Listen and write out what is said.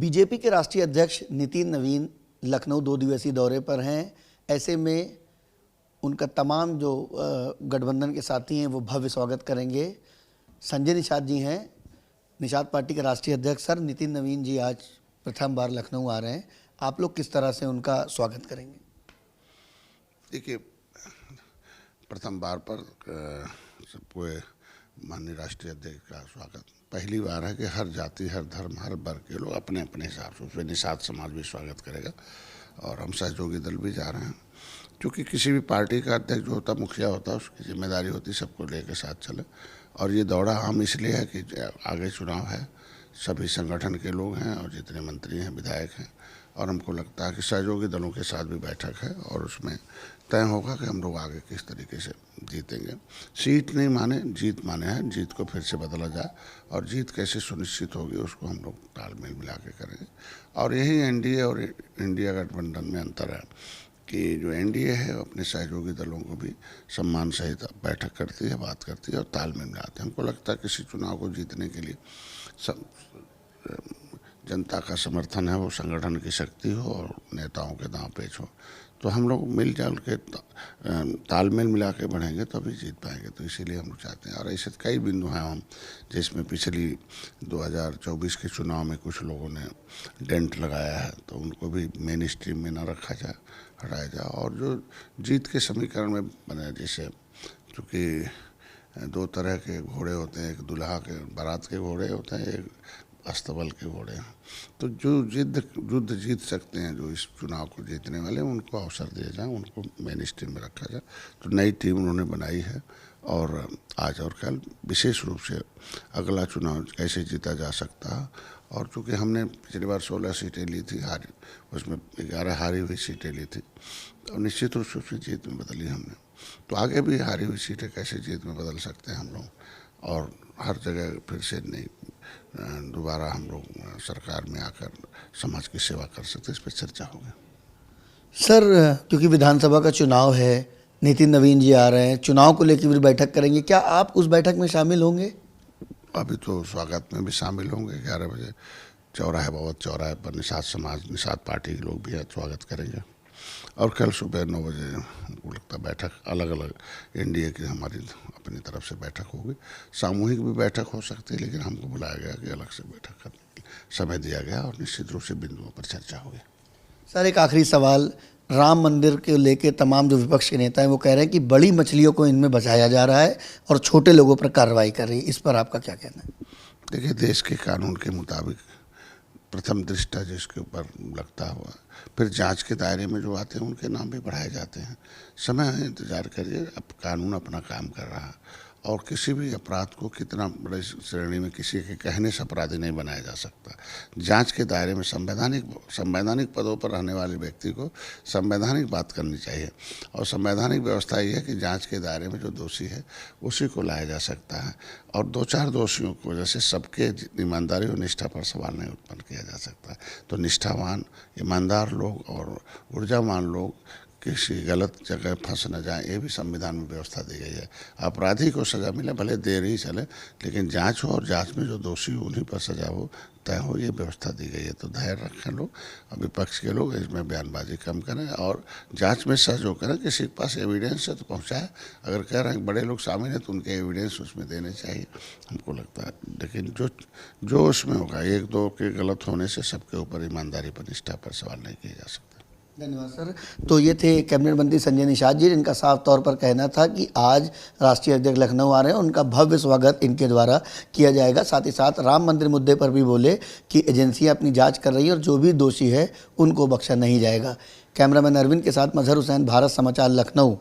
BJP के राष्ट्रीय अध्यक्ष नितिन नवीन लखनऊ 2 दिवसीय दौरे पर हैं। ऐसे में उनका तमाम जो गठबंधन के साथी हैं वो भव्य स्वागत करेंगे। संजय निषाद जी हैं, निषाद पार्टी के राष्ट्रीय अध्यक्ष। सर, नितिन नवीन जी आज प्रथम बार लखनऊ आ रहे हैं, आप लोग किस तरह से उनका स्वागत करेंगे? देखिए, प्रथम बार पर पूरे माननीय राष्ट्रीय अध्यक्ष का स्वागत पहली बार है कि हर जाति, हर धर्म, हर वर्ग के लोग अपने अपने हिसाब से, उसमें निषाद समाज भी स्वागत करेगा और हम सहयोगी दल भी जा रहे हैं। क्योंकि किसी भी पार्टी का अध्यक्ष जो होता, मुखिया होता, उसकी जिम्मेदारी होती सबको लेकर साथ चले। और ये दौरा आम इसलिए है कि आगे चुनाव है, सभी संगठन के लोग हैं और जितने मंत्री हैं, विधायक हैं, और हमको लगता है कि सहयोगी दलों के साथ भी बैठक है और उसमें तय होगा कि हम लोग आगे किस तरीके से जीतेंगे। सीट नहीं माने, जीत माने हैं। जीत को फिर से बदला जाए और जीत कैसे सुनिश्चित होगी उसको हम लोग तालमेल मिला के करेंगे। और यही एनडीए और इंडिया गठबंधन में अंतर है कि जो एनडीए है अपने सहयोगी दलों को भी सम्मान सहित बैठक करती है, बात करती है और तालमेल मिलाते हैं। हमको लगता है किसी चुनाव को जीतने के लिए जनता का समर्थन है, वो संगठन की शक्ति हो और नेताओं के दांव पेच हो। तो हम लोग मिलजुल के तालमेल मिला के बढ़ेंगे तभी जीत पाएंगे। तो इसीलिए हम लोग चाहते हैं। और ऐसे कई बिंदु हैं हम जिसमें पिछली 2024 के चुनाव में कुछ लोगों ने डेंट लगाया है, तो उनको भी मेन स्ट्रीम में ना रखा जाए, हटाया जाए। और जो जीत के समीकरण में बने, जैसे चूँकि 2 तरह के घोड़े होते हैं, एक दुल्हा के बारात के घोड़े होते हैं, एक अस्तबल के घोड़े हैं। तो जो युद्ध जीत सकते हैं, जो इस चुनाव को जीतने वाले, उनको अवसर दिया जाए, उनको मेन स्ट्रीम में रखा जाए। तो नई टीम उन्होंने बनाई है और आज और कल विशेष रूप से अगला चुनाव कैसे जीता जा सकता है। और चूँकि हमने पिछली बार 16 सीटें ली थी, उसमें 11 हारी हुई सीटें ली थी और निश्चित रूप से उसकी जीत में बदली हमने। तो आगे भी हारी हुई सीटें कैसे जीत में बदल सकते हैं हम लोग, और हर जगह फिर से नहीं दोबारा हम लोग सरकार में आकर समाज की सेवा कर सकते, इस पर चर्चा होगी। सर, क्योंकि विधानसभा का चुनाव है, नितिन नवीन जी आ रहे हैं, चुनाव को लेकर भी बैठक करेंगे, क्या आप उस बैठक में शामिल होंगे? अभी तो स्वागत में भी शामिल होंगे। 11 बजे चौराहे, बहुत चौराहे पर निषाद समाज, निषाद पार्टी के लोग भी स्वागत करेंगे। और कल सुबह 9 बजे हमको लगता है बैठक अलग अलग एनडीए की हमारी अपनी तरफ से बैठक होगी। सामूहिक भी बैठक हो सकती है, लेकिन हमको बुलाया गया कि अलग से बैठक करने के लिए समय दिया गया और निश्चित रूप से बिंदुओं पर चर्चा होगी। सर, एक आखिरी सवाल, राम मंदिर के लेके तमाम जो विपक्ष के नेता हैं वो कह रहे हैं कि बड़ी मछलियों को इनमें बचाया जा रहा है और छोटे लोगों पर कार्रवाई कर रही है, इस पर आपका क्या कहना है? देखिए, देश के कानून के मुताबिक प्रथम दृष्टया जिसके ऊपर लगता हुआ, फिर जांच के दायरे में जो आते हैं उनके नाम भी बढ़ाए जाते हैं। समय इंतजार करिए, अब कानून अपना काम कर रहा है और किसी भी अपराध को कितना बड़े श्रेणी में किसी के कहने से अपराधी नहीं बनाया जा सकता। जांच के दायरे में संवैधानिक पदों पर रहने वाले व्यक्ति को संवैधानिक बात करनी चाहिए और संवैधानिक व्यवस्था ये है कि जांच के दायरे में जो दोषी है उसी को लाया जा सकता है और 2-4 दोषियों की वजह से सबके ईमानदारी और निष्ठा पर सवाल नहीं उत्पन्न किया जा सकता। तो निष्ठावान, ईमानदार लोग और ऊर्जावान लोग किसी गलत जगह फंस न जाए, ये भी संविधान में व्यवस्था दी गई है। अपराधी को सज़ा मिले, भले देर ही चले, लेकिन जांच हो और जांच में जो दोषी हो उन्हीं पर सज़ा हो, तय हो, ये व्यवस्था दी गई है। तो धैर्य रखें लोग, विपक्ष के लोग, इसमें बयानबाजी कम करें और जांच में सहयोग करें। किसी के पास एविडेंस है तो पहुँचाए, अगर कह रहे हैं बड़े लोग शामिल हैं तो उनके एविडेंस उसमें देने चाहिए, हमको लगता है। लेकिन जो उसमें होगा, 1-2 के गलत होने से सबके ऊपर ईमानदारी पर, निष्ठा पर सवाल नहीं किए जा सकते। धन्यवाद सर। तो ये थे कैबिनेट मंत्री संजय निषाद जी, जिनका साफ तौर पर कहना था कि आज राष्ट्रीय अध्यक्ष लखनऊ आ रहे हैं, उनका भव्य स्वागत इनके द्वारा किया जाएगा। साथ ही साथ राम मंदिर मुद्दे पर भी बोले कि एजेंसियां अपनी जांच कर रही हैं और जो भी दोषी है उनको बख्शा नहीं जाएगा। कैमरामैन अरविंद के साथ मजहर हुसैन, भारत समाचार, लखनऊ।